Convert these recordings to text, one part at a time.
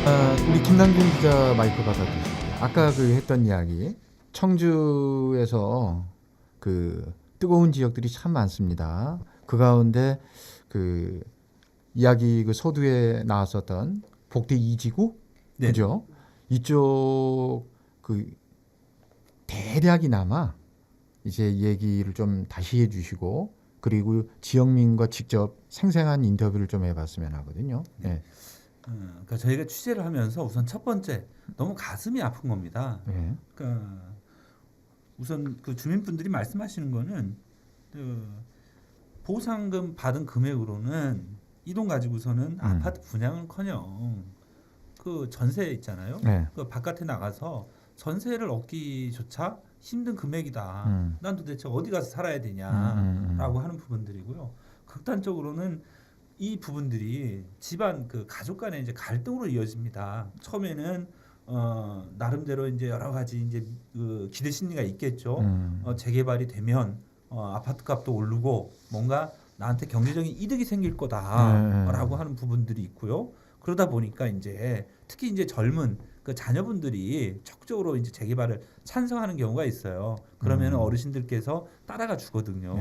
우리 김남균 기자 마이크 받아주시고요. 아까 그 했던 이야기, 청주에서 그 뜨거운 지역들이 참 많습니다. 그 가운데 그 이야기 그 서두에 나왔었던 복대 2지구, 네. 그죠? 이쪽 그 대략이나마 이제 얘기를 좀 다시 해주시고, 그리고 지역민과 직접 생생한 인터뷰를 좀 해봤으면 하거든요. 네. 그러니까 저희가 취재를 하면서 우선 첫 번째 너무 가슴이 아픈 겁니다. 네. 그러니까 우선 그 주민분들이 말씀하시는 거는 그 보상금 받은 금액으로는 이 돈 가지고서는 아파트 분양은커녕 그 전세 있잖아요. 네. 그 바깥에 나가서 전세를 얻기조차 힘든 금액이다. 난 도대체 어디 가서 살아야 되냐라고 하는 부분들이고요. 극단적으로는 이 부분들이 집안 그 가족 간의 이제 갈등으로 이어집니다. 처음에는 나름대로 이제 여러 가지 이제 그 기대 심리가 있겠죠. 재개발이 되면 아파트 값도 오르고 뭔가 나한테 경제적인 이득이 생길 거다라고 하는 부분들이 있고요. 그러다 보니까 이제 특히 이제 젊은 그 자녀분들이 적극적으로 이제 재개발을 찬성하는 경우가 있어요. 그러면 어르신들께서 따라가 주거든요.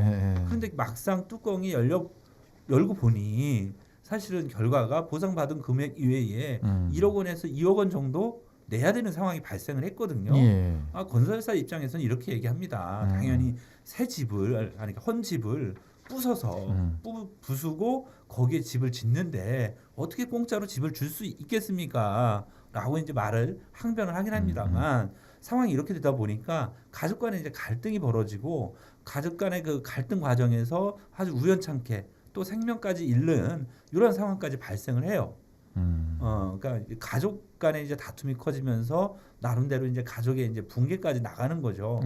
그런데 막상 뚜껑이 열고 보니 사실은 결과가 보상받은 금액 이외에 1억 원에서 2억 원 정도 내야 되는 상황이 발생을 했거든요. 예. 건설사 입장에서는 이렇게 얘기합니다. 당연히 새 집을, 그러니까 헌 집을 부숴서 부수고 거기에 집을 짓는데 어떻게 공짜로 집을 줄 수 있겠습니까? 라고 이제 말을 항변을 하긴 합니다만 상황이 이렇게 되다 보니까 가족 간에 이제 갈등이 벌어지고 가족 간의 그 갈등 과정에서 아주 우연찮게 또 생명까지 잃는 이런 상황까지 발생을 해요. 그러니까 가족 간에 이제 다툼이 커지면서 나름대로 이제 가족의 이제 붕괴까지 나가는 거죠.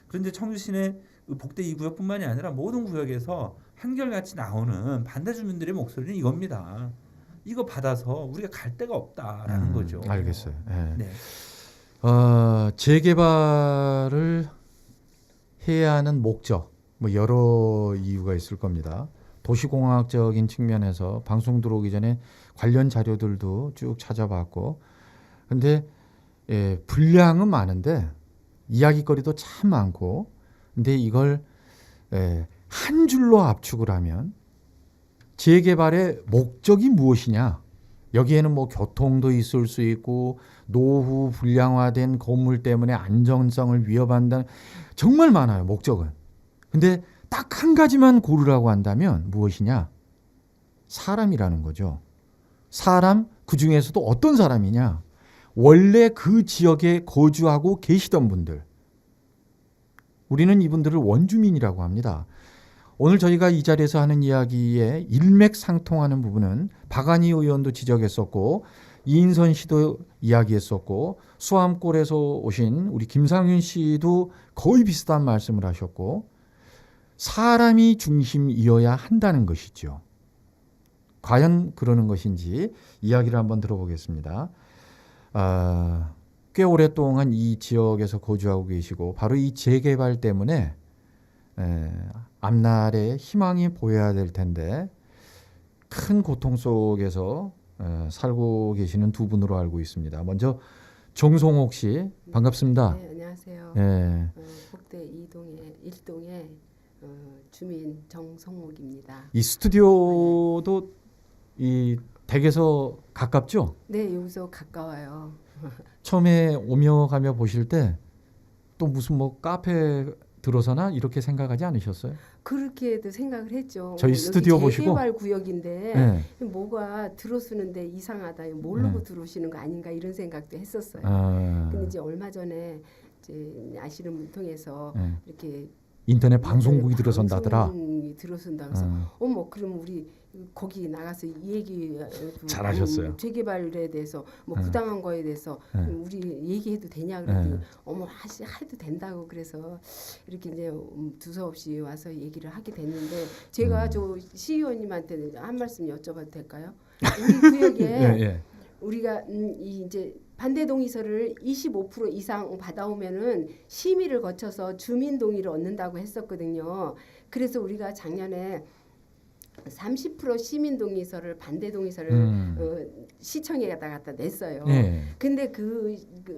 그런데 청주 시내 복대 2구역뿐만이 아니라 모든 구역에서 한결같이 나오는 반대 주민들의 목소리는 이겁니다. 이거 받아서 우리가 갈 데가 없다라는 거죠. 알겠어요. 네. 재개발을 해야 하는 목적, 뭐 여러 이유가 있을 겁니다. 도시공학적인 측면에서 방송 들어오기 전에 관련 자료들도 쭉 찾아봤고, 근데 분량은 많은데 이야기거리도 참 많고, 근데 이걸 한 줄로 압축을 하면 재개발의 목적이 무엇이냐? 여기에는 뭐 교통도 있을 수 있고 노후 불량화된 건물 때문에 안정성을 위협한다는 정말 많아요, 목적은. 근데 딱 한 가지만 고르라고 한다면 무엇이냐? 사람이라는 거죠. 사람, 그 중에서도 어떤 사람이냐? 원래 그 지역에 거주하고 계시던 분들. 우리는 이분들을 원주민이라고 합니다. 오늘 저희가 이 자리에서 하는 이야기에 일맥상통하는 부분은 박안희 의원도 지적했었고, 이인선 씨도 이야기했었고, 수암골에서 오신 우리 김상윤 씨도 거의 비슷한 말씀을 하셨고, 사람이 중심이어야 한다는 것이죠. 과연 그러는 것인지 이야기를 한번 들어보겠습니다. 꽤 오랫동안 이 지역에서 거주하고 계시고, 바로 이 재개발 때문에 앞날에 희망이 보여야 될 텐데 큰 고통 속에서 살고 계시는 두 분으로 알고 있습니다. 먼저 정송옥 씨, 반갑습니다. 네, 안녕하세요. 복대 1동의 주민 정성옥입니다. 이 스튜디오도 이 댁에서 가깝죠? 네, 여기서 가까워요. 처음에 오며 가며 보실 때 또 무슨 뭐 카페 들어서나 이렇게 생각하지 않으셨어요? 그렇게도 생각을 했죠. 저희 스튜디오 보시고? 재개발 구역인데 네. 뭐가 들어서는데 이상하다. 모르고 들어오시는 거 아닌가 이런 생각도 했었어요. 근데 이제 얼마 전에 이제 아시는 분 통해서 이렇게 인터넷 방송국이 들어선다더라. 방송이 들어선다 그래서 어머 그럼 우리 거기 나가서 이 얘기 잘하셨어요. 재개발에 대해서 뭐 부당한 거에 대해서 우리 얘기해도 되냐 그랬더니 어머 해도 된다고 그래서 이렇게 이제 두서없이 와서 얘기를 하게 됐는데 제가 저 시의원님한테 한 말씀 여쭤봐도 될까요? 우리 구역에 우리가 이제 반대 동의서를 25% 이상 받아오면은 심의를 거쳐서 주민 동의를 얻는다고 했었거든요. 그래서 우리가 작년에 30% 시민 동의서를 반대 동의서를 시청에 갖다 냈어요. 예. 근데 그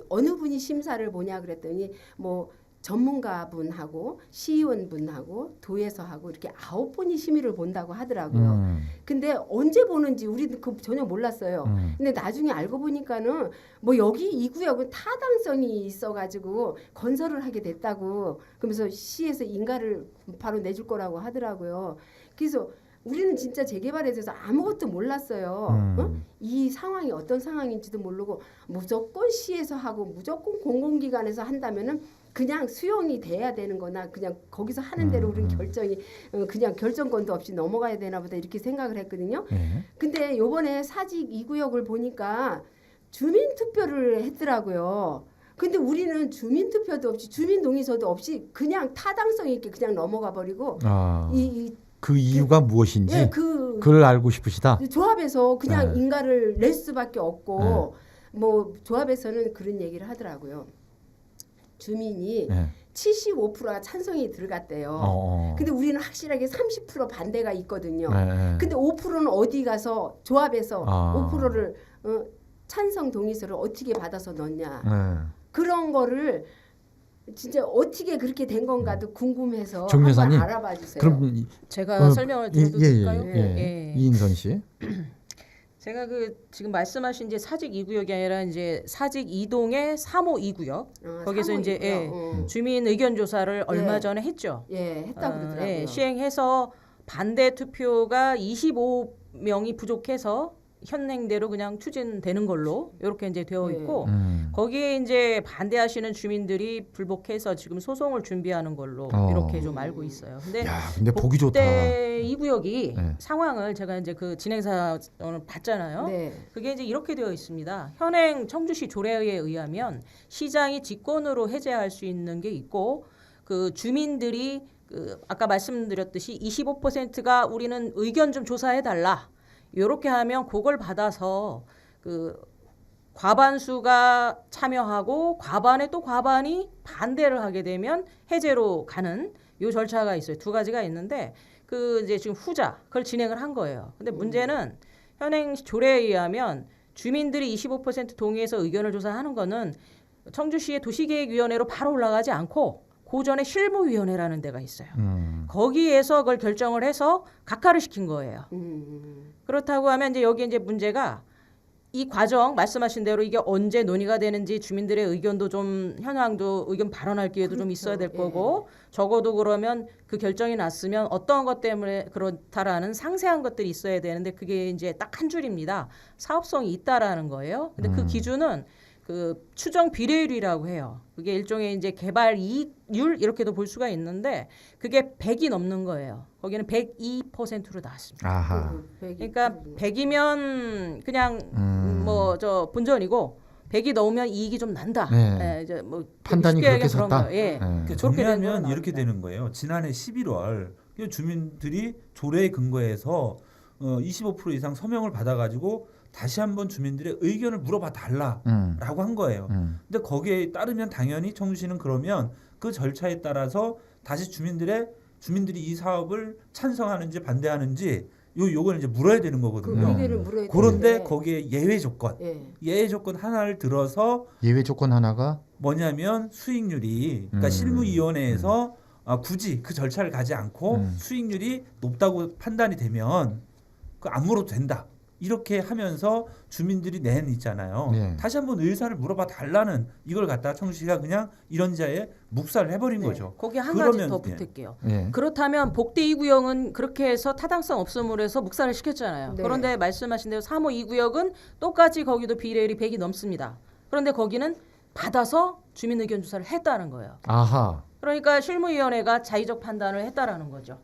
어느 분이 심사를 보냐 그랬더니 뭐 전문가분하고 시의원분하고 도에서 하고 이렇게 9분이 심의를 본다고 하더라고요. 근데 언제 보는지 우리도 그 전혀 몰랐어요. 근데 나중에 알고 보니까는 뭐 여기 이 구역은 타당성이 있어가지고 건설을 하게 됐다고 그러면서 시에서 인가를 바로 내줄 거라고 하더라고요. 그래서 우리는 진짜 재개발에 대해서 아무것도 몰랐어요. 어? 이 상황이 어떤 상황인지도 모르고 무조건 시에서 하고 무조건 공공기관에서 한다면은 그냥 수용이 돼야 되는 거나 그냥 거기서 하는 대로 우리는 결정이 그냥 결정권도 없이 넘어가야 되나 보다 이렇게 생각을 했거든요. 근데 요번에 사직 2구역을 보니까 주민투표를 했더라고요. 근데 우리는 주민투표도 없이 주민동의서도 없이 그냥 타당성 있게 그냥 넘어가 버리고 그 이유가 무엇인지 예, 그걸 알고 싶으시다. 조합에서 그냥 인가를 낼 수밖에 없고 뭐 조합에서는 그런 얘기를 하더라고요. 주민이 75%가 찬성이 들어갔대요. 근데 우리는 확실하게 30% 반대가 있거든요. 근데 5%는 어디 가서 조합에서 5%를 찬성 동의서를 어떻게 받아서 넣냐. 그런 거를 진짜 어떻게 그렇게 된 건가도 궁금해서 정 한번 여사님, 알아봐 주세요. 그럼 제가 설명을 드려도 될까요? 이인선 씨. 제가 그 지금 말씀하신 이제 사직 2구역이 아니라 이제 사직 2동의 3호 2구역 거기서 이제 주민 의견 조사를 얼마 전에 했죠. 예, 했다고 그러더라고요. 시행해서 반대 투표가 25명이 부족해서 현행대로 그냥 추진되는 걸로 이렇게 이제 되어 있고 거기에 이제 반대하시는 주민들이 불복해서 지금 소송을 준비하는 걸로 이렇게 좀 알고 있어요. 근데 보기 좋다. 그때 이 구역이 상황을 제가 이제 그 진행사 오늘 봤잖아요. 그게 이제 이렇게 되어 있습니다. 현행 청주시 조례에 의하면 시장이 직권으로 해제할 수 있는 게 있고 그 주민들이 그 아까 말씀드렸듯이 25%가 우리는 의견 좀 조사해 달라. 이렇게 하면 그걸 받아서 그 과반수가 참여하고 과반에 또 과반이 반대를 하게 되면 해제로 가는 요 절차가 있어요. 두 가지가 있는데 그 이제 지금 후자 그걸 진행을 한 거예요. 근데 문제는 현행 조례에 의하면 주민들이 25% 동의해서 의견을 조사하는 거는 청주시의 도시계획위원회로 바로 올라가지 않고 그 전에 실무위원회라는 데가 있어요. 거기에서 그걸 결정을 해서 각하를 시킨 거예요. 그렇다고 하면 이제 여기 이제 문제가 이 과정 말씀하신 대로 이게 언제 논의가 되는지 주민들의 의견도 좀 현황도 의견 발언할 기회도 좀 있어야 될 거고 적어도 그러면 그 결정이 났으면 어떤 것 때문에 그렇다라는 상세한 것들이 있어야 되는데 그게 이제 딱 한 줄입니다. 사업성이 있다라는 거예요. 근데 그 기준은 그 추정 비례율이라고 해요. 그게 일종의 이제 개발 이익률 이렇게도 볼 수가 있는데 그게 100이 넘는 거예요. 거기는 102%로 나왔습니다. 아하. 그러니까 100이면 그냥 뭐 저 본전이고 100이 넘으면 이익이 좀 난다. 이제 뭐 판단이 그렇게 그런 섰다. 거예요. 그러니까 정리하면 이렇게 되는 거예요. 지난해 11월 주민들이 조례에 근거해서 25% 이상 서명을 받아가지고 다시 한번 주민들의 의견을 물어봐 달라라고 한 거예요. 근데 거기에 따르면 당연히 청주시는 그러면 그 절차에 따라서 다시 주민들이 이 사업을 찬성하는지 반대하는지 요걸 이제 물어야 되는 거거든요. 그런데 거기에 예외 조건 하나를 들어서 예외 조건 하나가 뭐냐면 수익률이 그러니까 실무위원회에서 굳이 그 절차를 가지 않고 수익률이 높다고 판단이 되면 그 안 물어도 된다. 이렇게 하면서 주민들이 있잖아요. 다시 한번 의사를 물어봐 달라는 이걸 갖다가 청주시가 그냥 이런 자에 묵살을 해버린 거죠. 거기 한 가지 더 붙을게요. 그렇다면 복대 2구역은 그렇게 해서 타당성 없음으로 해서 묵살을 시켰잖아요. 그런데 말씀하신 대로 3호 2구역은 똑같이 거기도 비례율이 100이 넘습니다. 그런데 거기는 받아서 주민 의견 조사를 했다는 거예요. 아하. 그러니까 실무위원회가 자의적 판단을 했다라는 거죠.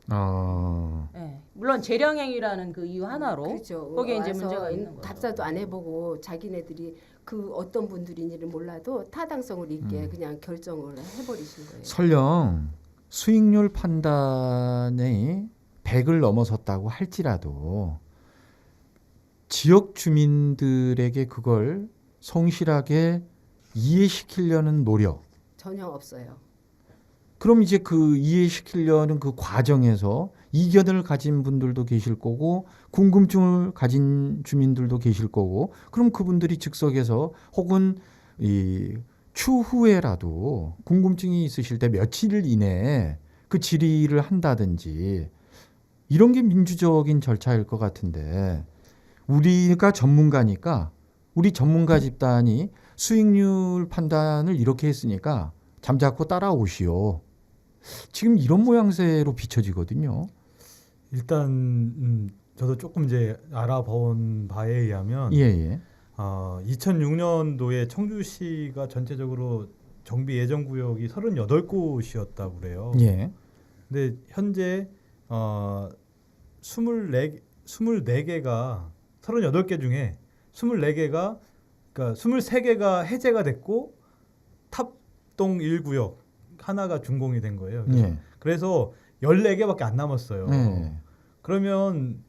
물론 재량행위라는 그 이유 하나로 그렇죠. 거기에 이제 문제가 있는 거죠. 답사도 안 해보고 자기네들이 그 어떤 분들인지를 몰라도 타당성을 있게 그냥 결정을 해버리신 거예요. 설령 수익률 판단이 100을 넘어섰다고 할지라도 지역 주민들에게 그걸 성실하게 이해시키려는 노력 전혀 없어요. 그럼 이제 그 이해시키려는 그 과정에서 이견을 가진 분들도 계실 거고 궁금증을 가진 주민들도 계실 거고 그럼 그분들이 즉석에서 혹은 이 추후에라도 궁금증이 있으실 때 며칠 이내에 그 질의를 한다든지 이런 게 민주적인 절차일 것 같은데 우리가 전문가니까 우리 전문가 집단이 수익률 판단을 이렇게 했으니까 잠자코 따라오시오. 지금 이런 모양새로 비춰지거든요. 일단 저도 조금 이제 알아본 바에 의하면 예. 2006년도에 청주시가 전체적으로 정비 예정 구역이 38곳이었다고 그래요. 예. 근데 현재 24개가 38개 중에 24개가 그러니까 23개가 해제가 됐고 탑동 1구역 하나가 준공이 된 거예요. 그래서 14개밖에 안 남았어요. 그러면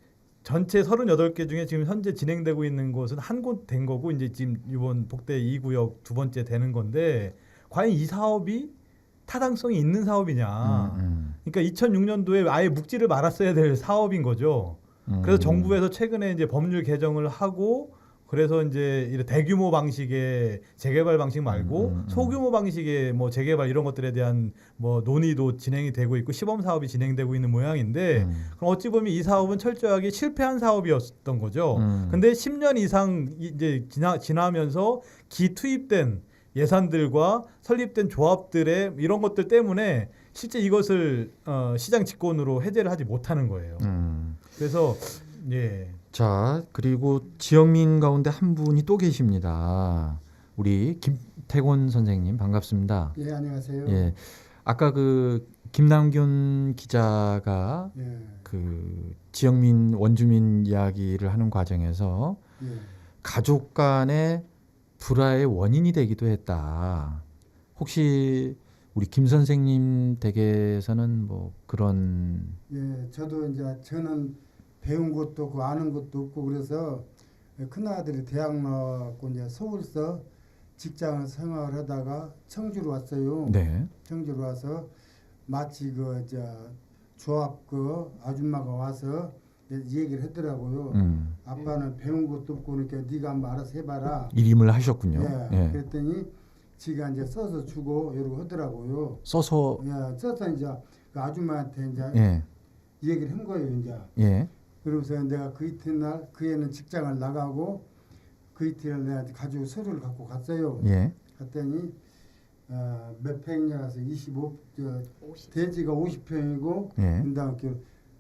전체 38개 중에 지금 현재 진행되고 있는 곳은 한 곳 된 거고 이제 지금 이번 복대 2구역 두 번째 되는 건데 과연 이 사업이 타당성이 있는 사업이냐. 그러니까 2006년도에 아예 묵지를 말았어야 될 사업인 거죠. 그래서 정부에서 최근에 이제 법률 개정을 하고 그래서 이제 이런 대규모 방식의 재개발 방식 말고 소규모 방식의 뭐 재개발 이런 것들에 대한 뭐 논의도 진행이 되고 있고 시범 사업이 진행되고 있는 모양인데 그럼 어찌 보면 이 사업은 철저하게 실패한 사업이었던 거죠. 근데 10년 이상 이제 지나면서 기투입된 예산들과 설립된 조합들의 이런 것들 때문에 실제 이것을 시장 직권으로 해제를 하지 못하는 거예요. 그래서 예. 자, 그리고 지역민 가운데 한 분이 또 계십니다. 우리 김태곤 선생님 반갑습니다. 예, 안녕하세요. 예. 아까 그 김남균 기자가 예. 그 지역민 원주민 이야기를 하는 과정에서 예. 가족 간의 불화의 원인이 되기도 했다. 혹시 우리 김 선생님 댁에서는 뭐 그런 예, 저도 이제 저는 배운 것도 없고 아는 것도 없고 그래서 큰아들이 대학 나왔고 이제 서울서 직장을 생활을 하다가 청주로 왔어요. 네. 청주로 와서 마치 그 조합 그 아줌마가 와서 얘기를 하더라고요. 아빠는 배운 것도 없고 그러니까 네가 한번 알아서 해봐라. 일임을 하셨군요. 예. 그랬더니 지가 이제 써서 주고 이러고 하더라고요. 써서 예, 써서 이제 그 아줌마한테 이제 예. 얘기를 한 거예요, 이제. 예. 그러면서 내가 그 이튿날 그 애는 직장을 나가고 그 이튿날 내가 가지고 서류를 갖고 갔어요. 예. 갔더니 몇 평이냐 가서 50. 대지가 50평이고 예. 그다음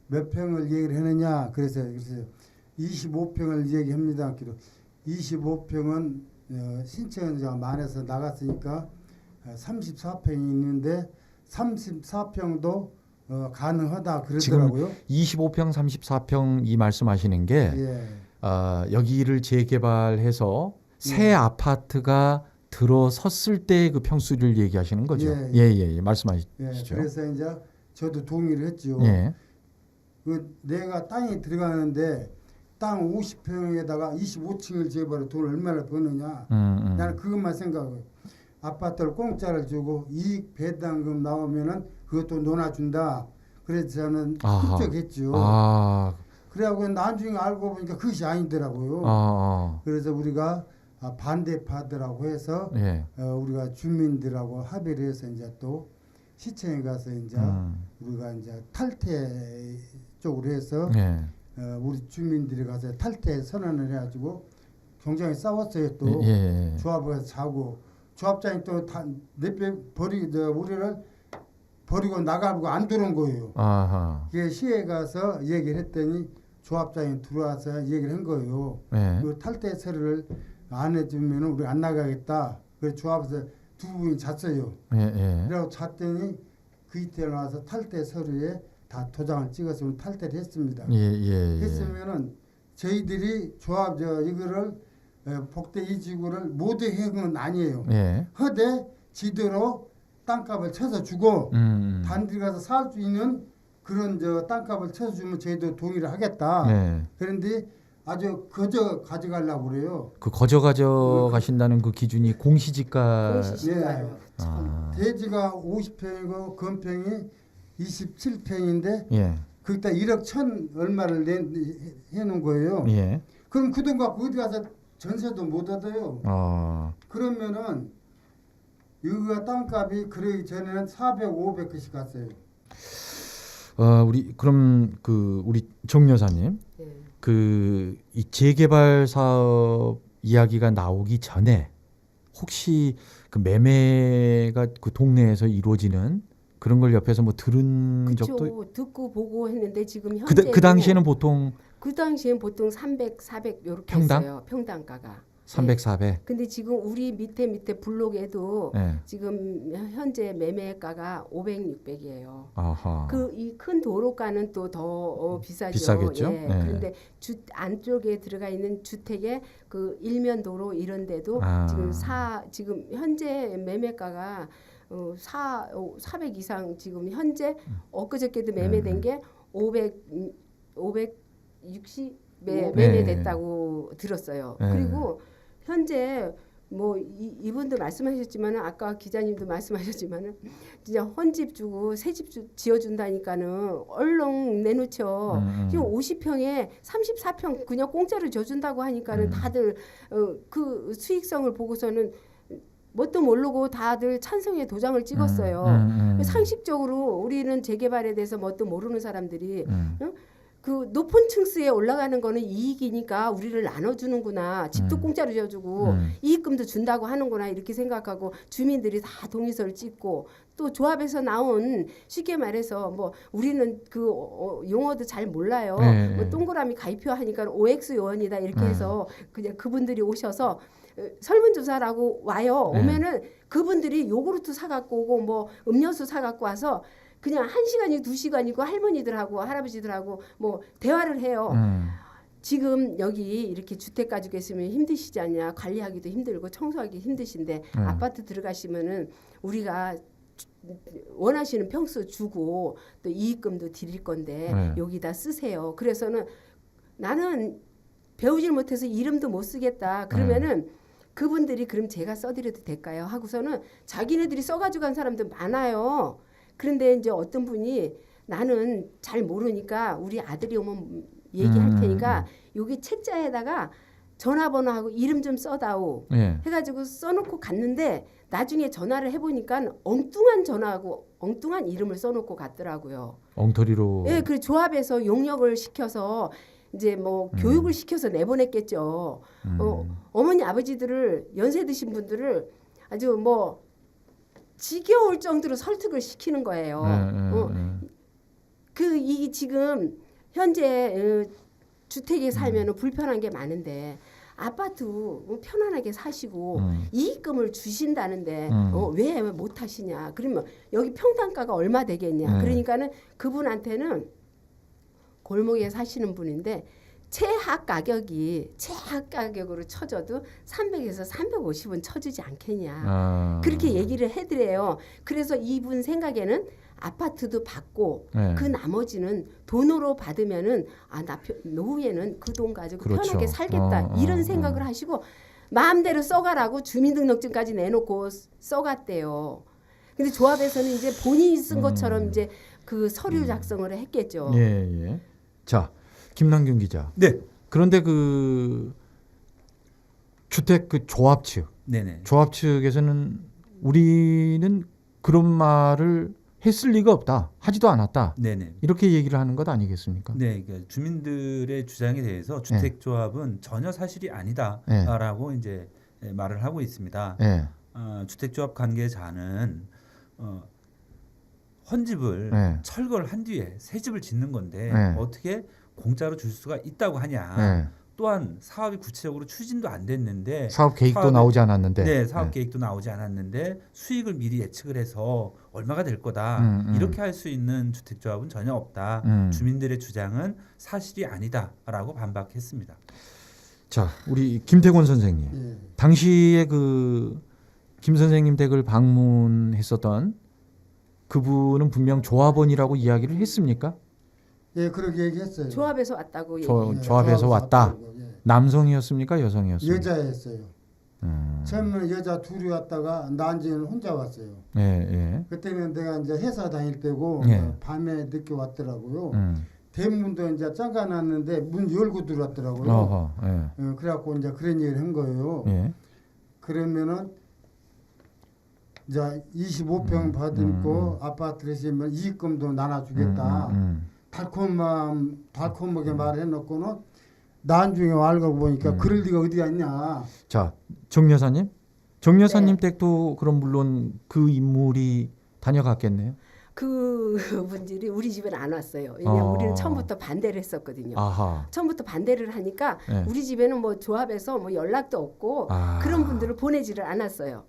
몇 평을 얘기를 했느냐 그래서 25평을 얘기합니다. 25평은 신청자가 많아서 나갔으니까 34평이 있는데 34평도 가능하다 그러더라고요. 지금 25평, 34평 이 말씀하시는 게 예. 여기를 재개발해서 새 아파트가 들어섰을 때 그 평수를 얘기하시는 거죠. 예. 말씀하시죠. 예. 그래서 이제 저도 동의를 했죠. 예. 그 내가 땅이 들어가는데 땅 50평에다가 25층을 지어봐도 돈 얼마나 버느냐. 나는 그것만 생각해요. 아파트를 공짜를 주고 이익 배당금 나오면은 그것도 논아준다. 그래서 저는 흡족했죠. 그래갖고 나중에 알고 보니까 그것이 아니더라고요. 그래서 우리가 반대파들하고 해서 우리가 주민들하고 합의를 해서 이제 또 시청에 가서 이제 우리가 이제 탈퇴 쪽으로 해서 우리 주민들이 가서 탈퇴 선언을 해가지고 굉장히 싸웠어요. 또 조합에서 자고 조합장이 또 다 우리를 버리고 나가고 안 들어온 거예요. 그게 시에 가서 얘기를 했더니 조합장이 들어와서 얘기를 한 거예요. 그 탈퇴 서류를 안 해주면 우리 안 나가겠다. 그래서 조합에서 두 분이 잤어요. 그래서 잤더니 그 이틀 와서 탈퇴 서류에 다 도장을 찍어서 탈퇴를 했습니다. 했으면은 저희들이 조합 이거를 복대 이지구를 모두 한 건 아니에요. 허대 지대로 땅값을 쳐서 주고 단지 가서 살 수 있는 그런 땅값을 쳐서 주면 저희도 동의를 하겠다. 그런데 아주 거저 가져가려고 그래요. 그 거저 가신다는 그 기준이 공시지가. 공시지가로. 아. 대지가 50평이고 건평이 27평인데 예. 거기다 1억 1천 얼마를 해놓은 거예요. 예. 그럼 그 돈 갖고 어디 가서 전세도 못 얻어요. 그러면은 여기가 땅값이 그러기 전에는 400, 500개씩 갔어요. 그럼 우리 정 여사님, 네. 이 재개발 사업 이야기가 나오기 전에 혹시 그 매매가 그 동네에서 이루어지는 그런 걸 옆에서 뭐 들은 그쵸. 적도 듣고 보고 했는데 지금 현재 그 당시에는 보통 그 당시엔 보통 300, 400 이렇게 평당? 했어요. 평당가가. 300, 400. 근데 지금 우리 밑에 블록에도 네. 지금 현재 매매가가 500, 600이에요. 아하. 이 큰 도로가는 또 더 비싸죠. 비싸겠죠? 예. 네. 그런데 안쪽에 들어가 있는 주택의 그 일면 도로 이런 데도 지금 현재 매매가가 400 이상 지금 현재 엊그저께도 매매된 게 560 매매됐다고 들었어요. 네. 그리고 현재 뭐 이분도 말씀하셨지만은 아까 기자님도 말씀하셨지만은 진짜 헌집 주고 새집 지어준다니까는 얼렁 내놓죠. 지금 50평에 34평 그냥 공짜로 줘준다고 하니까는 다들 그 수익성을 보고서는 뭣도 모르고 다들 찬성의 도장을 찍었어요. 상식적으로 우리는 재개발에 대해서 뭣도 모르는 사람들이 그 높은 층수에 올라가는 거는 이익이니까 우리를 나눠주는구나. 집도 공짜로 지어주고 이익금도 준다고 하는구나 이렇게 생각하고 주민들이 다 동의서를 찍고 또 조합에서 나온 쉽게 말해서 뭐 우리는 그 용어도 잘 몰라요. 뭐 동그라미 가입표 하니까 OX 요원이다 이렇게 해서 그냥 그분들이 오셔서 설문조사라고 와요. 오면은 그분들이 요구르트 사갖고 오고 뭐 음료수 사갖고 와서 그냥 1시간이고 2시간이고 할머니들하고 할아버지들하고 뭐 대화를 해요. 지금 여기 이렇게 주택 가지고 계시면 힘드시지 않냐. 관리하기도 힘들고 청소하기 힘드신데 아파트 들어가시면은 우리가 원하시는 평수 주고 또 이익금도 드릴 건데 여기다 쓰세요. 그래서는 나는 배우질 못해서 이름도 못 쓰겠다. 그러면은 그분들이 그럼 제가 써드려도 될까요? 하고서는 자기네들이 써가지고 간 사람들 많아요. 그런데 이제 어떤 분이 나는 잘 모르니까 우리 아들이 오면 얘기할 테니까 여기 책자에다가 전화번호하고 이름 좀 써다오 해가지고 써놓고 갔는데 나중에 전화를 해보니까 엉뚱한 전화하고 엉뚱한 이름을 써놓고 갔더라고요. 엉터리로. 예, 그 조합에서 용역을 시켜서 이제 뭐 교육을 시켜서 내보냈겠죠. 어머니 아버지들을 연세 드신 분들을 아주 뭐 지겨울 정도로 설득을 시키는 거예요. 이 지금 현재 주택에 살면 불편한 게 많은데 아파트 편안하게 사시고 이익금을 주신다는데 왜 못 하시냐? 그러면 여기 평당가가 얼마 되겠냐? 그러니까는 그분한테는 골목에 사시는 분인데 최하 가격으로 쳐줘도 300에서 350은 쳐주지 않겠냐. 그렇게 얘기를 해드려요. 그래서 이분 생각에는 아파트도 받고 그 나머지는 돈으로 받으면은 나 노후에는 그 돈 가지고 그렇죠. 편하게 살겠다 이런 생각을 하시고 마음대로 써가라고 주민등록증까지 내놓고 써갔대요. 근데 조합에서는 이제 본인이 쓴 것처럼 이제 그 서류 작성을 했겠죠. 예. 자, 김남균 기자. 네. 그런데 그 주택 그 조합 측, 조합 측에서는 우리는 그런 말을 했을 리가 없다, 하지도 않았다. 이렇게 얘기를 하는 것 아니겠습니까? 네, 그러니까 주민들의 주장에 대해서 주택조합은 전혀 사실이 아니다라고 이제 말을 하고 있습니다. 주택조합 관계자는 헌집을 철거를 한 뒤에 새 집을 짓는 건데 어떻게 공짜로 줄 수가 있다고 하냐. 또한 사업이 구체적으로 추진도 안 됐는데 사업 계획도 나오지 않았는데 사업 계획도 나오지 않았는데 수익을 미리 예측을 해서 얼마가 될 거다 이렇게 할 수 있는 주택조합은 전혀 없다. 주민들의 주장은 사실이 아니다라고 반박했습니다. 자, 우리 김태권 선생님, 당시에 그 김 선생님 댁을 방문했었던 그분은 분명 조합원이라고 이야기를 했습니까? 예, 그렇게 얘기했어요. 조합에서 왔다고 조합에서 왔다. 예. 남성이었습니까, 여성이었습니까? 여자였어요. 처음에는 여자 둘이 왔다가 나중에는 혼자 왔어요. 예, 예. 그때는 내가 이제 회사 다닐 때고 예. 밤에 늦게 왔더라고요. 대문도 이제 잠가놨는데 문 열고 들어왔더라고요. 어허, 예. 그래갖고 이제 그런 얘기를 한 거예요. 예. 그러면은 이제 25평 받고 아파트를 지으면 이익금도 나눠주겠다. 달콤하게 말해놓고는 나중에 알고 보니까 그럴 리가 어디가 있냐. 자, 정 여사님, 정 여사님 네. 댁도 그럼 물론 그 인물이 다녀갔겠네요. 그 분들이 우리 집에는 안 왔어요. 왜냐면 우리는 처음부터 반대를 했었거든요. 아하. 처음부터 반대를 하니까 네. 우리 집에는 뭐 조합에서 뭐 연락도 없고 그런 분들을 보내지를 않았어요.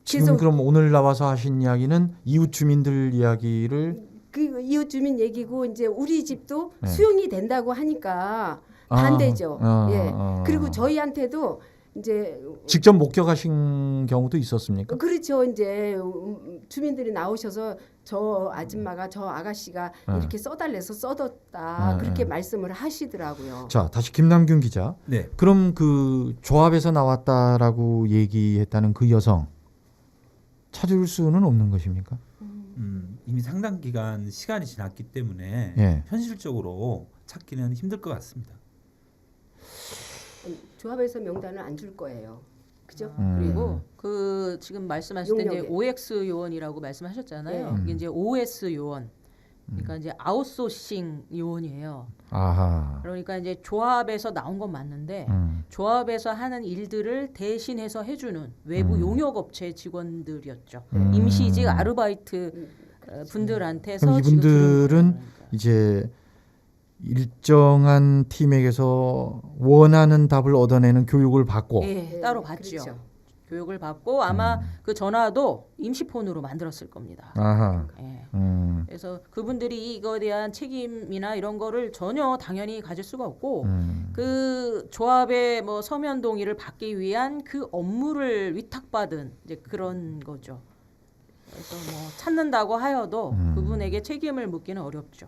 지금 그럼 오늘 나와서 하신 이야기는 이웃 주민들 이야기를 그 이웃 주민 얘기고 이제 우리 집도 네. 수용이 된다고 하니까 반대죠. 예. 그리고 저희한테도 이제 직접 목격하신 경우도 있었습니까? 그렇죠. 이제 주민들이 나오셔서 저 아줌마가 저 아가씨가 이렇게 써달래서 써뒀다 그렇게 말씀을 하시더라고요. 자, 다시 김남균 기자. 네. 그럼 그 조합에서 나왔다라고 얘기했다는 그 여성 찾을 수는 없는 것입니까? 이미 상당 기간 시간이 지났기 때문에 예. 현실적으로 찾기는 힘들 것 같습니다. 조합에서 명단을 안 줄 거예요. 그죠? 그리고 그 지금 말씀하실 때 이제 용역에. OX 요원이라고 말씀하셨잖아요. 네. 이게 이제 OS 요원. 그러니까 이제 아웃소싱 요원이에요. 아하. 그러니까 이제 조합에서 나온 건 맞는데 조합에서 하는 일들을 대신해서 해주는 외부 용역업체 직원들이었죠. 임시직 아르바이트 분들한테서 그럼 지금 이분들은 들어오는 거니까. 이제 일정한 팀에게서 원하는 답을 얻어내는 교육을 받고 예, 따로 받죠. 그렇죠. 교육을 받고 아마 그 전화도 임시폰으로 만들었을 겁니다. 아하. 예. 그래서 그분들이 이거에 대한 책임이나 이런 거를 전혀 당연히 가질 수가 없고 그 조합의 뭐 서면 동의를 받기 위한 그 업무를 위탁받은 이제 그런 거죠. 그래서 뭐 찾는다고 하여도 그분에게 책임을 묻기는 어렵죠.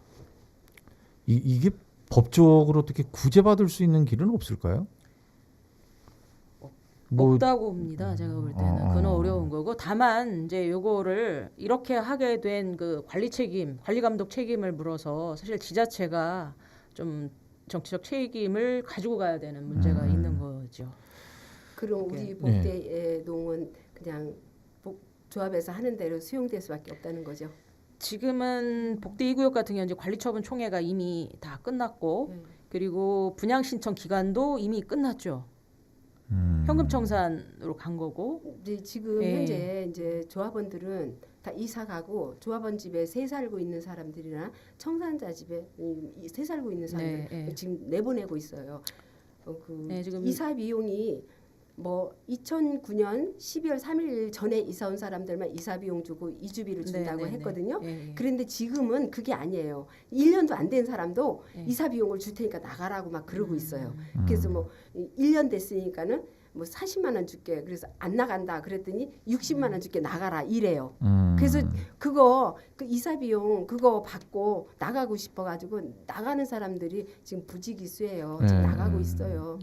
이게 법적으로 어떻게 구제받을 수 있는 길은 없을까요? 뭐 없다고 봅니다. 제가 볼 때는 그건 어려운 거고 다만 이제 요거를 이렇게 하게 된 그 관리 책임, 관리 감독 책임을 물어서 사실 지자체가 좀 정치적 책임을 가지고 가야 되는 문제가 있는 거죠. 그럼 우리 복대동은 그냥 조합에서 하는 대로 수용될 수밖에 없다는 거죠. 지금은 복대 2구역 같은 경우 이제 관리처분 총회가 이미 다 끝났고 그리고 분양 신청 기간도 이미 끝났죠. 현금 청산으로 간 거고. 이제 지금 현재 이제 조합원들은 다 이사 가고 조합원 집에 새 살고 있는 사람들이나 청산자 집에 새 살고 있는 사람들 지금 내보내고 있어요. 지금 이사 비용이 뭐 2009년 12월 3일 전에 이사 온 사람들만 이사 비용 주고 이주비를 준다고 했거든요. 그런데 지금은 그게 아니에요. 1년도 안 된 사람도 이사 비용을 줄 테니까 나가라고 막 그러고 있어요. 그래서 뭐 1년 됐으니까는 뭐 40만 원 줄게. 그래서 안 나간다. 그랬더니 60만 원 줄게 나가라 이래요. 그래서 그 이사 비용 그거 받고 나가고 싶어 가지고 나가는 사람들이 지금 부지기수예요. 지금 나가고 있어요.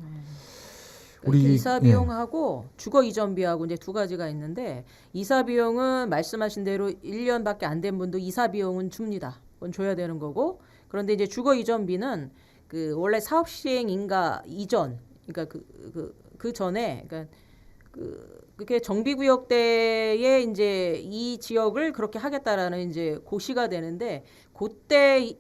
우리 이사 비용하고 주거 이전비하고 이제 두 가지가 있는데 이사 비용은 말씀하신 대로 1년밖에 안 된 분도 이사 비용은 줍니다. 그건 줘야 되는 거고 그런데 이제 주거 이전비는 그 원래 사업 시행 인가 이전 그러니까 그 전에 그러니까 그게 정비구역 때에 이제 이 지역을 그렇게 하겠다라는 이제 고시가 되는데 그때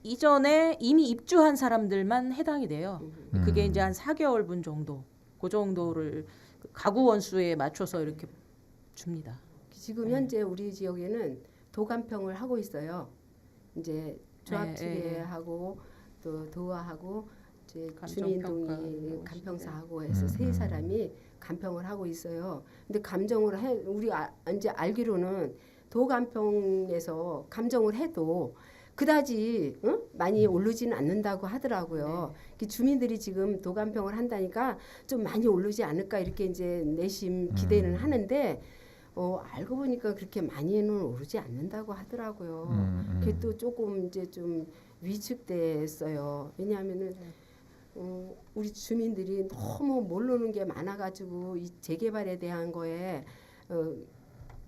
이전에 이미 입주한 사람들만 해당이 돼요. 그게 이제 한 4개월 분 정도. 그 정도를 가구 원수에 맞춰서 이렇게 줍니다. 지금 현재 우리 지역에는 도감평을 하고 있어요. 이제 조합 측에 하고 또 도화하고 이제 주민동의 감평사하고 해서 세 사람이 감평을 하고 있어요. 근데 감정을 우리 이제 알기로는 도감평에서 감정을 해도 그다지 많이 오르지는 않는다고 하더라고요. 주민들이 지금 도감평을 한다니까 좀 많이 오르지 않을까 이렇게 이제 내심 기대는 하는데 알고 보니까 그렇게 많이는 오르지 않는다고 하더라고요. 그게 또 조금 이제 좀 위축됐어요. 왜냐하면은 우리 주민들이 너무 모르는 게 많아가지고 이 재개발에 대한 거에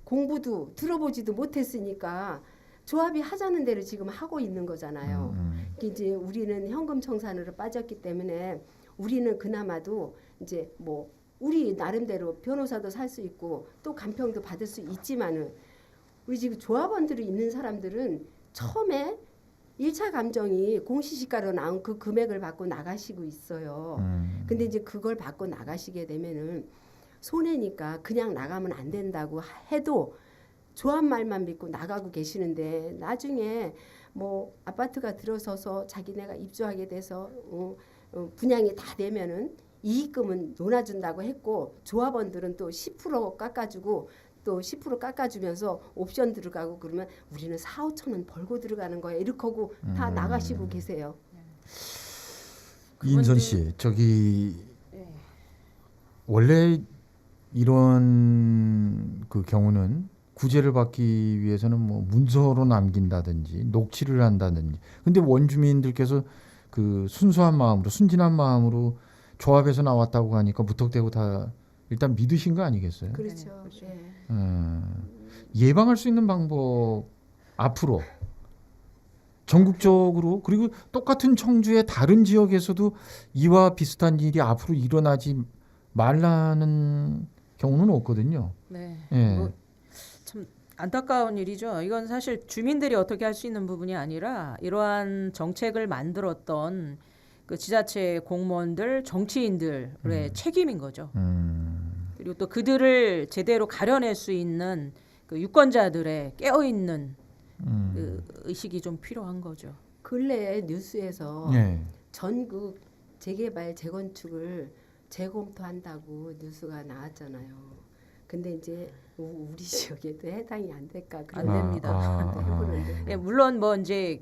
공부도 들어보지도 못했으니까 조합이 하자는 대로 지금 하고 있는 거잖아요. 이제 우리는 현금 청산으로 빠졌기 때문에 우리는 그나마도 이제 뭐 우리 나름대로 변호사도 살 수 있고 또 간평도 받을 수 있지만은 우리 지금 조합원들이 있는 사람들은 처음에 1차 감정이 공시지가로 나온 그 금액을 받고 나가시고 있어요. 근데 이제 그걸 받고 나가시게 되면은 손해니까 그냥 나가면 안 된다고 해도 조합 말만 믿고 나가고 계시는데 나중에 뭐 아파트가 들어서서 자기네가 입주하게 돼서 분양이 다 되면은 이익금은 논아준다고 했고 조합원들은 또 10% 깎아주고 또 10% 깎아주면서 옵션 들어가고 그러면 우리는 4, 5천 원 벌고 들어가는 거예요. 이렇게 하고 다 나가시고 계세요. 이인선 씨, 저기 원래 이런 그 경우는 구제를 받기 위해서는 뭐 문서로 남긴다든지 녹취를 한다든지. 근데 원주민들께서 그 순수한 마음으로 순진한 마음으로 조합에서 나왔다고 하니까 무턱대고 다 일단 믿으신 거 아니겠어요? 그렇죠. 그렇죠. 네. 예방할 수 있는 방법 앞으로 전국적으로 그리고 똑같은 청주의 다른 지역에서도 이와 비슷한 일이 앞으로 일어나지 말라는 경우는 없거든요. 네. 예. 뭐 참 안타까운 일이죠. 이건 사실 주민들이 어떻게 할 수 있는 부분이 아니라 이러한 정책을 만들었던 그 지자체 공무원들, 정치인들의 책임인 거죠. 그리고 또 그들을 제대로 가려낼 수 있는 그 유권자들의 깨어있는 그 의식이 좀 필요한 거죠. 근래에 뉴스에서 예. 전국 재개발 재건축을 재검토한다고 뉴스가 나왔잖아요. 근데 이제 우리 지역에도 해당이 안 될까 그런 안 됩니다. 해보는데. 예, 물론 뭐 이제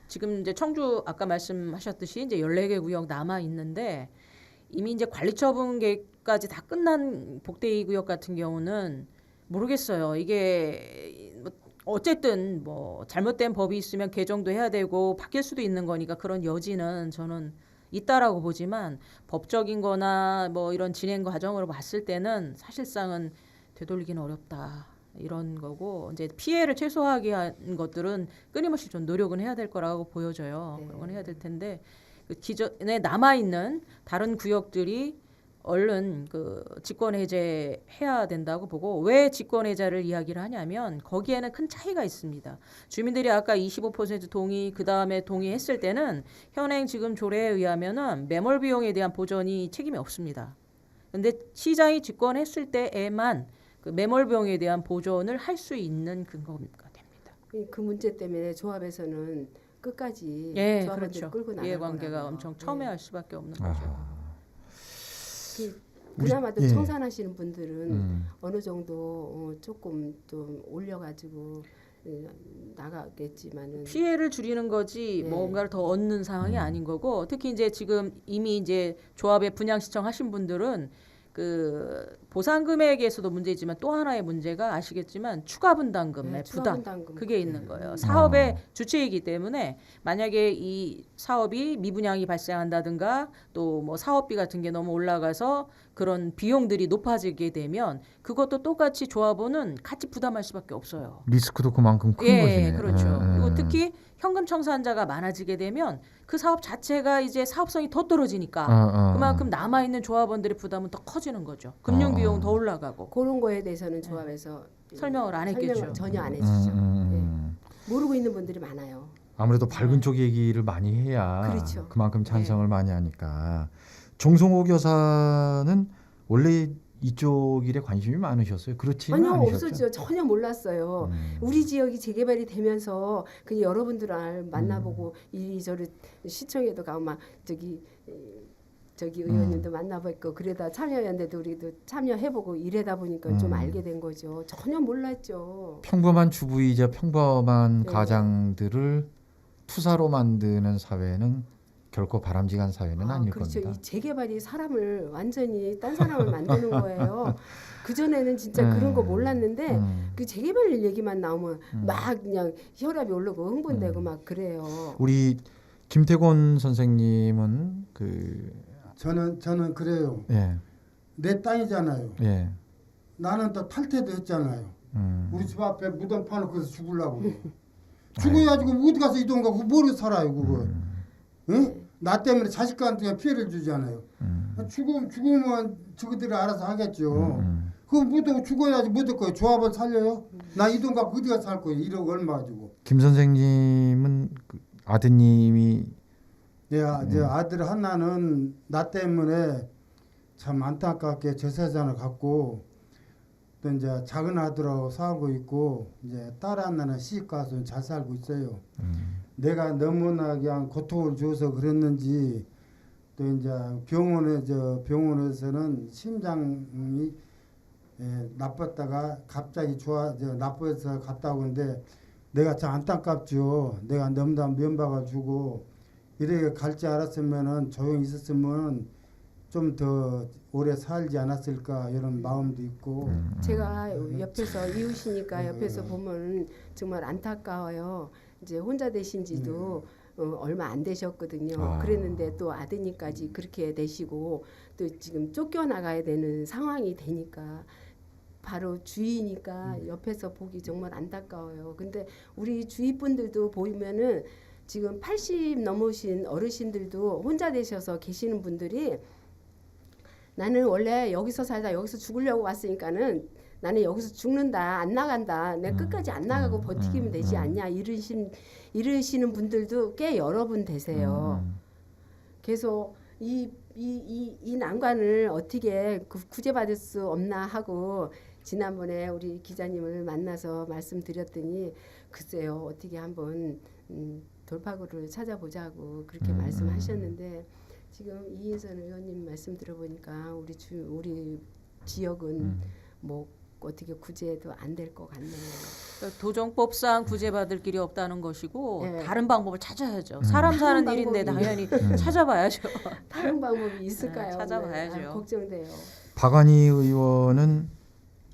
지금 이제 청주 아까 말씀하셨듯이 이제 14개 구역 남아 있는데 이미 이제 관리처분 계획까지 다 끝난 복대이 구역 같은 경우는 모르겠어요. 이게 뭐 어쨌든 뭐 잘못된 법이 있으면 개정도 해야 되고 바뀔 수도 있는 거니까 그런 여지는 저는 있다라고 보지만 법적인 거나 뭐 이런 진행 과정으로 봤을 때는 사실상은 되돌리기는 어렵다. 이런 거고 이제 피해를 최소화하게 한 것들은 끊임없이 좀 노력은 해야 될 거라고 보여져요. 네. 그런 건 해야 될 텐데 그 기존에 남아 있는 다른 구역들이 얼른 그 직권 해제해야 된다고 보고 왜 직권 해제를 이야기를 하냐면 거기에는 큰 차이가 있습니다. 주민들이 아까 25% 동의 그 다음에 동의했을 때는 현행 지금 조례에 의하면은 매몰 비용에 대한 보전이 책임이 없습니다. 근데 시장이 직권했을 때에만 그 매몰 비용에 대한 보전을 할 수 있는 근거가 됩니다. 그 문제 때문에 조합에서는 끝까지 예, 조합원들을 그렇죠. 끌고 나갈 이해관계가 거라고요. 엄청 첨예할 수밖에 없는 거죠. 아하. 그나마도 예. 청산하시는 분들은 어느 정도 조금 좀 올려가지고 나가겠지만은 피해를 줄이는 거지 네. 뭔가를 더 얻는 상황이 아닌 거고 특히 이제 지금 이미 이제 조합에 분양 신청하신 분들은 그 보상 금액에서도 문제지만 또 하나의 문제가 아시겠지만 추가 분담금의 네, 추가 부담 분담금. 그게 있는 거예요. 사업의 주체이기 때문에 만약에 이 사업이 미분양이 발생한다든가 또 뭐 사업비 같은 게 너무 올라가서 그런 비용들이 높아지게 되면 그것도 똑같이 조합원은 같이 부담할 수밖에 없어요. 리스크도 그만큼 큰 예, 것이네. 그렇죠. 예, 그리고 예. 특히 현금 청산자가 많아지게 되면 그 사업 자체가 이제 사업성이 더 떨어지니까 그만큼 남아 있는 조합원들의 부담은 더 커지는 거죠. 금융 비용 더 올라가고 그런 거에 대해서는 조합에서 설명을 안 했겠죠. 설명을 전혀 안 해주죠. 예. 모르고 있는 분들이 많아요. 아무래도 밝은 쪽 얘기를 많이 해야 그렇죠. 그만큼 찬성을 많이 하니까. 정성호 여사는 원래 이쪽 일에 관심이 많으셨어요? 그렇지는 아니요, 않으셨죠? 없었죠. 전혀 몰랐어요. 우리 지역이 재개발이 되면서 그냥 여러분들을 만나보고 이리저리 시청에도 가고 막 저기 의원님도 만나뵙고 그러다 참여연대도 우리도 참여해보고 이래다 보니까 좀 알게 된 거죠. 전혀 몰랐죠. 평범한 주부이자 평범한 네. 가장들을 투사로 만드는 사회는 결코 바람직한 사회는 아닐 그렇죠. 겁니다. 이 재개발이 사람을 완전히 딴 사람을 만드는 거예요. 그 전에는 진짜 그런 거 몰랐는데 그 재개발 얘기만 나오면 막 그냥 혈압이 오르고 흥분되고 막 그래요. 우리 김태곤 선생님은 저는 그래요. 예. 내 땅이잖아요. 예. 나는 또 탈퇴도 했잖아요. 우리 집 앞에 무덤 파놓고서 죽으려고. 죽어야지 그 어디 가서 이 돈 갖고 뭐로 살아요 그거. 응? 나 때문에 자식한테 피해를 주잖아요. 죽으면 저들이 알아서 하겠죠. 그거 못 죽어야지 못 할 거예요. 조합을 살려요? 나 이 돈 갖고 어디 가서 살 거예요. 1억 얼마 가지고. 김 선생님은 아드님이 제 아들 하나는 나 때문에 참 안타깝게 재산을 갖고 또 이제 작은 아들하고 살고 있고 이제 딸 하나는 시집 가서 잘 살고 있어요. 내가 너무나 그냥 고통을 줘서 그랬는지 또 이제 병원에서는 심장이 나빴다가 갑자기 나빠서 갔다 오는데 내가 참 안타깝죠. 내가 너무나 면박을 주고 이렇게 갈지 알았으면은 조용히 있었으면 좀 더 오래 살지 않았을까 이런 마음도 있고. 제가 옆에서 이웃이니까 옆에서 보면 정말 안타까워요. 이제 혼자 되신지도 얼마 안 되셨거든요. 그랬는데 또 아드님까지 그렇게 되시고 또 지금 쫓겨나가야 되는 상황이 되니까 바로 주위니까 옆에서 보기 정말 안타까워요. 근데 우리 주위 분들도 보면은 지금 80 넘으신 어르신들도 혼자 되셔서 계시는 분들이 나는 원래 여기서 살다 여기서 죽으려고 왔으니까는 나는 여기서 죽는다 안 나간다 내가 끝까지 안 나가고 버티기면 되지 않냐 이러시는 분들도 꽤 여러 분 되세요. 그래서 이 난관을 어떻게 구제받을 수 없나 하고 지난번에 우리 기자님을 만나서 말씀드렸더니 글쎄요 어떻게 한번 돌파구를 찾아보자고 그렇게 말씀하셨는데 지금 이인선 의원님 말씀 들어보니까 우리 지역은 뭐 어떻게 구제도 안 될 것 같네요. 도정법상 구제받을 길이 없다는 것이고 다른 방법을 찾아야죠. 사람 사는 일인데 당연히 찾아봐야죠. 다른 방법이 있을까요? 찾아봐야죠. 걱정돼요. 박완희 의원은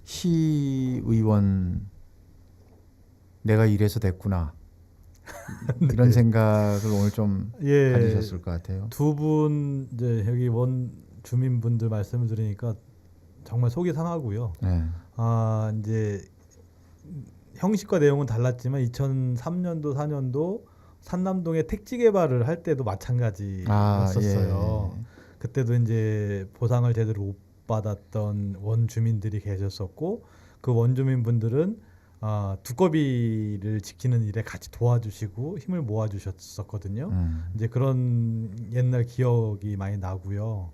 시의원 내가 이래서 됐구나. 이런 생각을 오늘 좀 가지셨을 것 같아요. 두 분 이제 여기 원 주민분들 말씀을 들으니까 정말 속이 상하고요. 이제 형식과 내용은 달랐지만 2003년도 4년도 산남동에 택지 개발을 할 때도 마찬가지였었어요. 그때도 이제 보상을 제대로 못 받았던 원주민들이 계셨었고 그 원주민분들은 두꺼비를 지키는 일에 같이 도와주시고 힘을 모아주셨었거든요. 이제 그런 옛날 기억이 많이 나고요.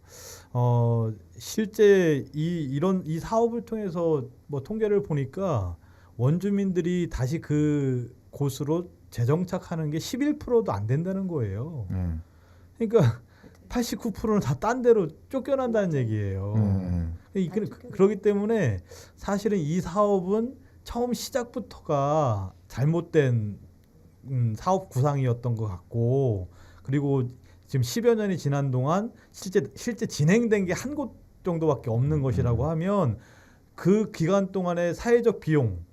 실제 이 사업을 통해서 뭐 통계를 보니까 원주민들이 다시 그 곳으로 재정착하는 게 11%도 안 된다는 거예요. 그러니까 89%는 다 딴 데로 쫓겨난다는 얘기예요. 그렇기 때문에 사실은 이 사업은 처음 시작부터가 잘못된 사업 구상이었던 것 같고 그리고 지금 10여 년이 지난 동안 실제 진행된 게 한 곳 정도밖에 없는 것이라고 하면 그 기간 동안의 사회적 비용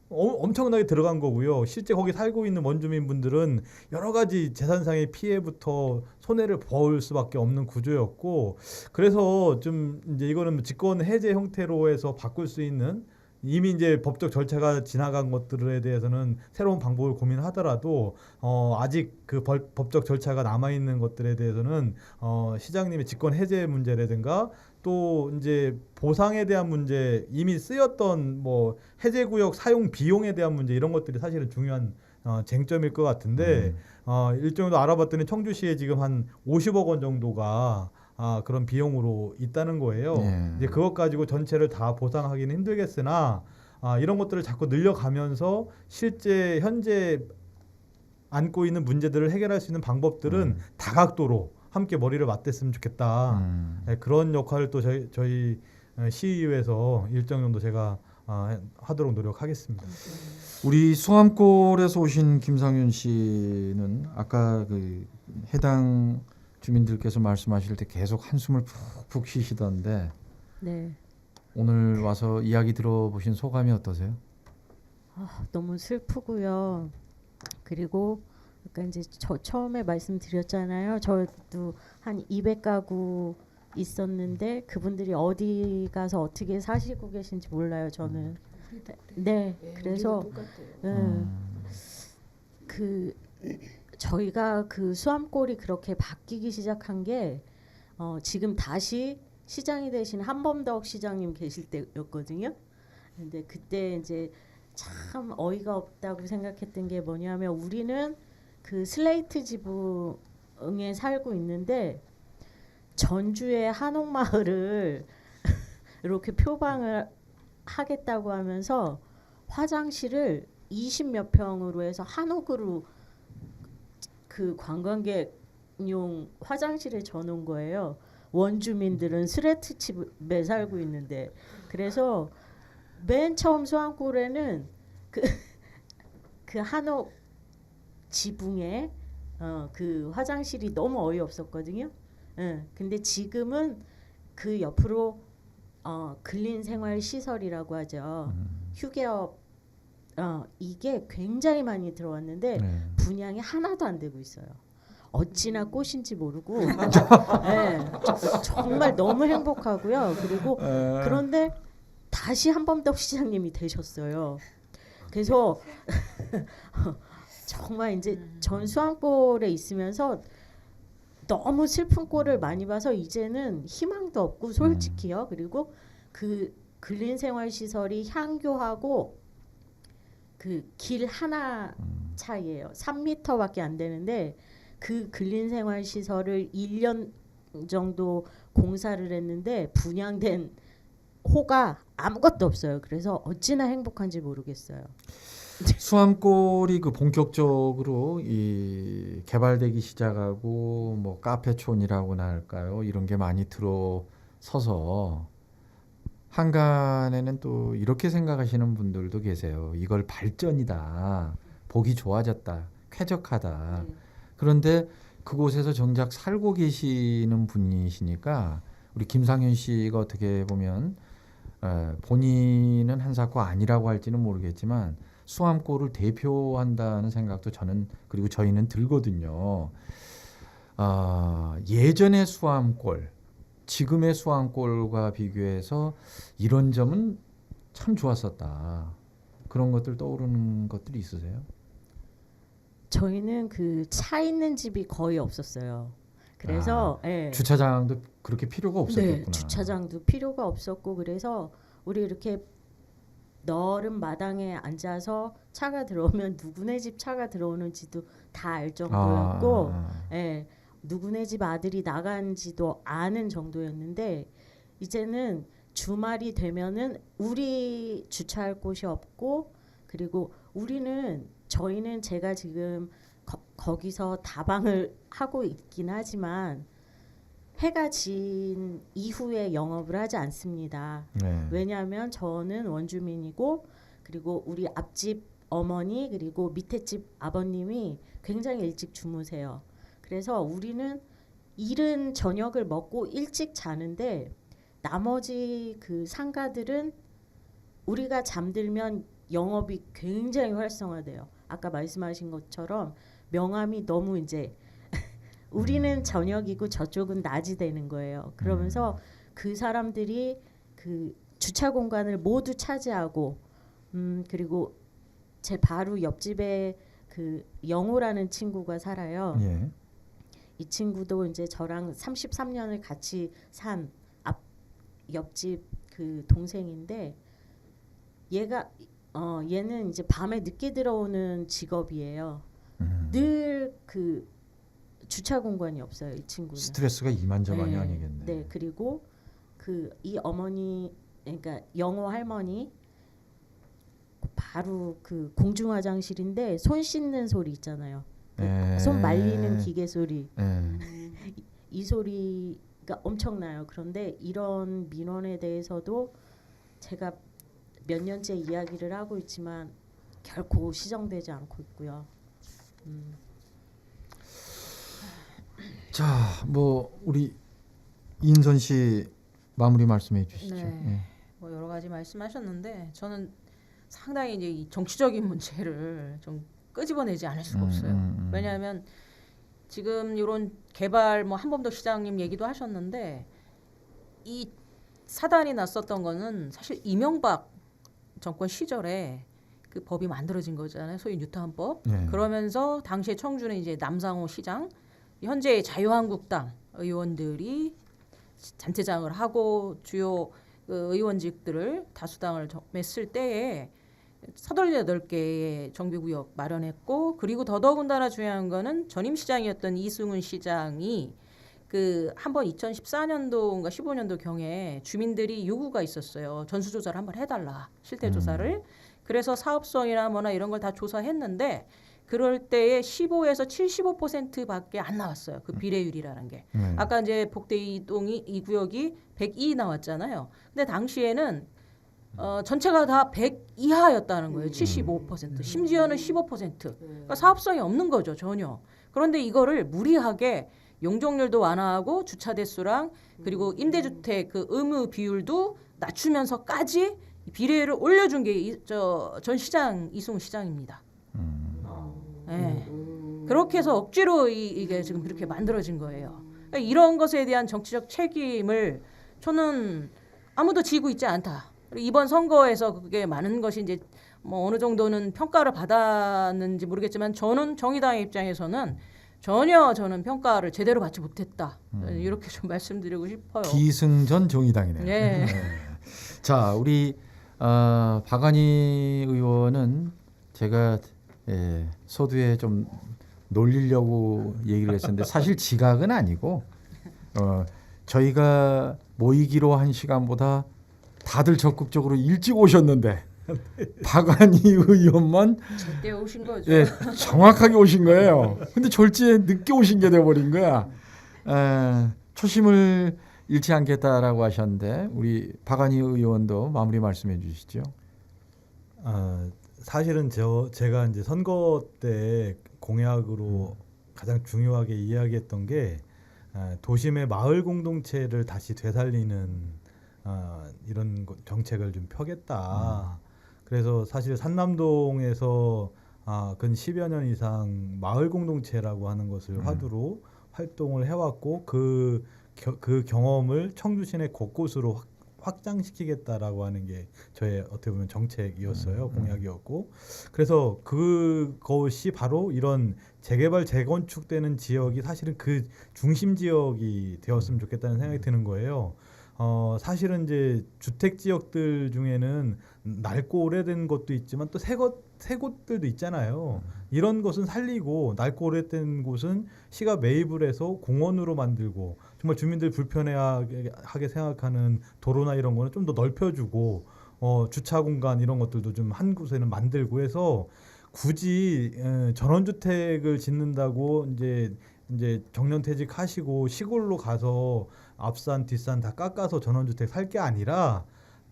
엄청나게 들어간 거고요. 실제 거기 살고 있는 원주민분들은 여러 가지 재산상의 피해부터 손해를 볼 수밖에 없는 구조였고 그래서 좀 이제 이거는 직권 해제 형태로 해서 바꿀 수 있는 이미 이제 법적 절차가 지나간 것들에 대해서는 새로운 방법을 고민하더라도 아직 그 법적 절차가 남아 있는 것들에 대해서는 시장님의 직권 해제 문제라든가 또 이제 보상에 대한 문제 이미 쓰였던 뭐 해제구역 사용 비용에 대한 문제 이런 것들이 사실은 중요한 쟁점일 것 같은데 일정도 알아봤더니 청주시에 지금 한 50억 원 정도가 그런 비용으로 있다는 거예요. 이제 그것 가지고 전체를 다 보상하기는 힘들겠으나 이런 것들을 자꾸 늘려가면서 실제 현재 안고 있는 문제들을 해결할 수 있는 방법들은 다각도로 함께 머리를 맞댔으면 좋겠다. 그런 역할을 또 저희 시의회에서 일정 정도 제가 하도록 노력하겠습니다. 우리 수암골에서 오신 김상윤 씨는 아까 그 해당 주민들께서 말씀하실 때 계속 한숨을 푹푹 쉬시던데 네. 오늘 와서 이야기 들어보신 소감이 어떠세요? 너무 슬프고요. 그리고 아까 이제 저 처음에 말씀드렸잖아요. 저도 한 200가구 있었는데 그분들이 어디 가서 어떻게 사시고 계신지 몰라요. 저는. 네. 그래서 그 저희가 그 수암골이 그렇게 바뀌기 시작한 게 지금 다시 시장이 되신 한범덕 시장님 계실 때였거든요. 근데 그때 이제 참 어이가 없다고 생각했던 게 뭐냐면 우리는 그 슬레이트 지붕에 살고 있는데 전주의 한옥마을을 이렇게 표방을 하겠다고 하면서 화장실을 20몇 평으로 해서 한옥으로 그 관광객용 화장실에 져놓은 거예요. 원주민들은 슬레이트 집에 살고 있는데 그래서 맨 처음 수암골에는 그 한옥 지붕에 그 화장실이 너무 어이없었거든요. 근데 지금은 그 옆으로 근린생활시설이라고 하죠. 휴게업 이게 굉장히 많이 들어왔는데 분양이 하나도 안 되고 있어요. 어찌나 꽃인지 모르고 네, 정말 너무 행복하고요. 그리고 그런데 다시 한범덕 시장님이 되셨어요. 그래서 정말 이제 전 수암골에 있으면서 너무 슬픈 꼴을 많이 봐서 이제는 희망도 없고 솔직히요. 그리고 그 근린생활시설이 향교하고 그 길 하나 차이예요. 3m밖에 안 되는데 그 근린생활시설을 1년 정도 공사를 했는데 분양된 호가 아무것도 없어요. 그래서 어찌나 행복한지 모르겠어요. 수암골이 그 본격적으로 이 개발되기 시작하고 뭐 카페촌이라고나 할까요? 이런 게 많이 들어서서 한간에는 또 이렇게 생각하시는 분들도 계세요. 이걸 발전이다. 보기 좋아졌다. 쾌적하다. 그런데 그곳에서 정작 살고 계시는 분이시니까 우리 김상현 씨가 어떻게 보면 본인은 한사코 아니라고 할지는 모르겠지만 수암골을 대표한다는 생각도 저는 그리고 저희는 들거든요. 예전의 수암골, 지금의 수암골과 비교해서 이런 점은 참 좋았었다. 그런 것들 떠오르는 것들이 있으세요? 저희는 그 차 있는 집이 거의 없었어요. 그래서 주차장도 그렇게 필요가 없었겠구나. 네, 주차장도 필요가 없었고 그래서 우리 이렇게 넓은 마당에 앉아서 차가 들어오면 누구네 집 차가 들어오는지도 다 알 정도였고 누구네 집 아들이 나간지도 아는 정도였는데 이제는 주말이 되면은 우리 주차할 곳이 없고 그리고 저희는 제가 지금 거기서 다방을 하고 있긴 하지만 해가 진 이후에 영업을 하지 않습니다. 왜냐하면 저는 원주민이고 그리고 우리 앞집 어머니 그리고 밑에 집 아버님이 굉장히 일찍 주무세요. 그래서 우리는 이른 저녁을 먹고 일찍 자는데 나머지 그 상가들은 우리가 잠들면 영업이 굉장히 활성화돼요. 아까 말씀하신 것처럼 명함이 너무 이제 우리는 저녁이고 저쪽은 낮이 되는 거예요. 그러면서 그 사람들이 그 주차 공간을 모두 차지하고 그리고 제 바로 옆집에 그 영호라는 친구가 살아요. 이 친구도 이제 저랑 33년을 같이 산 옆집 그 동생인데 얘는 이제 밤에 늦게 들어오는 직업이에요. 늘 그 주차 공간이 없어요. 이 친구는. 스트레스가 이만저만이 아니겠네. 네, 그리고 그 이 어머니 그러니까 영호 할머니 바로 그 공중 화장실인데 손 씻는 소리 있잖아요. 손 말리는 기계 소리. 이 소리가 엄청나요. 그런데 이런 민원에 대해서도 제가 몇 년째 이야기를 하고 있지만 결코 시정되지 않고 있고요. 자, 뭐 우리 이인선 씨 마무리 말씀해 주시죠. 네. 예. 뭐 여러 가지 말씀하셨는데 저는 상당히 이제 이 정치적인 문제를 좀 끄집어내지 않을 수가 없어요. 왜냐하면 지금 이런 개발 뭐 한범도 시장님 얘기도 하셨는데 이 사단이 났었던 거는 사실 이명박 정권 시절에 그 법이 만들어진 거잖아요. 소위 뉴타운법. 네. 그러면서 당시에 청주는 이제 남상호 시장, 현재 자유한국당 의원들이 단체장을 하고 주요 그 의원직들을 다수당을 맸을 때에 38개의 정비구역 마련했고, 그리고 더더군다나 중요한 거는 전임 시장이었던 이승훈 시장이 그 한번 2014년도인가 15년도 경에 주민들이 요구가 있었어요. 전수조사를 한번 해달라, 실태조사를. 그래서 사업성이나 뭐나 이런 걸 다 조사했는데 그럴 때에 15에서 75%밖에 안 나왔어요. 그 비례율이라는 게. 아까 이제 복대 이동이 이 구역이 102 나왔잖아요. 근데 당시에는 전체가 다 100 이하였다는 거예요. 75%. 심지어는 15%. 그러니까 사업성이 없는 거죠, 전혀. 그런데 이거를 무리하게 용적률도 완화하고 주차 대수랑 그리고 임대주택 그 의무 비율도 낮추면서까지 비례율을 올려준 게 전 시장 이승훈 시장입니다. 네. 그렇게 해서 억지로 이게 지금 그렇게 만들어진 거예요. 그러니까 이런 것에 대한 정치적 책임을 저는 아무도 지고 있지 않다. 이번 선거에서 그게 많은 것이 이제 뭐 어느 정도는 평가를 받았는지 모르겠지만 저는 정의당의 입장에서는 전혀 저는 평가를 제대로 받지 못했다. 이렇게 좀 말씀드리고 싶어요. 기승전 정의당이네요. 네. 자, 우리 박안희 의원은 제가 서두에 좀 놀리려고 얘기를 했었는데 사실 지각은 아니고 저희가 모이기로 한 시간보다 다들 적극적으로 일찍 오셨는데 박안희 의원만 절대 오신 거죠. 예, 정확하게 오신 거예요. 근데 졸지에 늦게 오신 게 돼버린 거야. 초심을 잃지 않겠다라고 하셨는데 우리 박안희 의원도 마무리 말씀해 주시죠. 사실은 제가 이제 선거 때 공약으로 가장 중요하게 이야기했던 게 도심의 마을 공동체를 다시 되살리는 이런 정책을 좀 펴겠다. 그래서 사실 산남동에서 근 10여 년 이상 마을 공동체라고 하는 것을 화두로 활동을 해왔고 그 경험을 청주 시내 곳곳으로 확장시키겠다라고 하는 게 저의 어떻게 보면 정책이었어요. 공약이었고. 그래서 그것이 바로 이런 재개발 재건축되는 지역이 사실은 그 중심 지역이 되었으면 좋겠다는 생각이 드는 거예요. 사실은 이제 주택 지역들 중에는 낡고 오래된 것도 있지만 또 새 곳들도 있잖아요. 이런 것은 살리고 낡고 오래된 곳은 시가 매입을 해서 공원으로 만들고 정말 주민들 불편해하게 생각하는 도로나 이런 거는 좀 더 넓혀주고 주차 공간 이런 것들도 좀 한 곳에는 만들고 해서 굳이 전원주택을 짓는다고 이제 정년퇴직하시고 시골로 가서 앞산 뒷산 다 깎아서 전원주택 살 게 아니라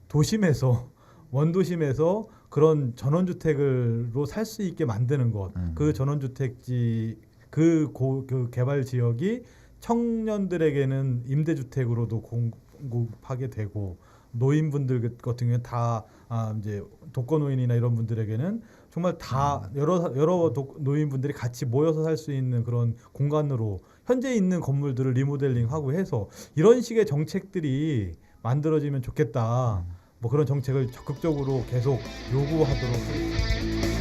도심에서 원도심에서 그런 전원주택으로 살 수 있게 만드는 것. 그 전원주택지 그 개발 지역이 청년들에게는 임대주택으로도 공급하게 되고 노인분들 같은 경우는 다 이제 독거노인이나 이런 분들에게는 정말 다 여러 노인분들이 같이 모여서 살 수 있는 그런 공간으로 현재 있는 건물들을 리모델링하고 해서 이런 식의 정책들이 만들어지면 좋겠다. 뭐 그런 정책을 적극적으로 계속 요구하도록 하겠습니다.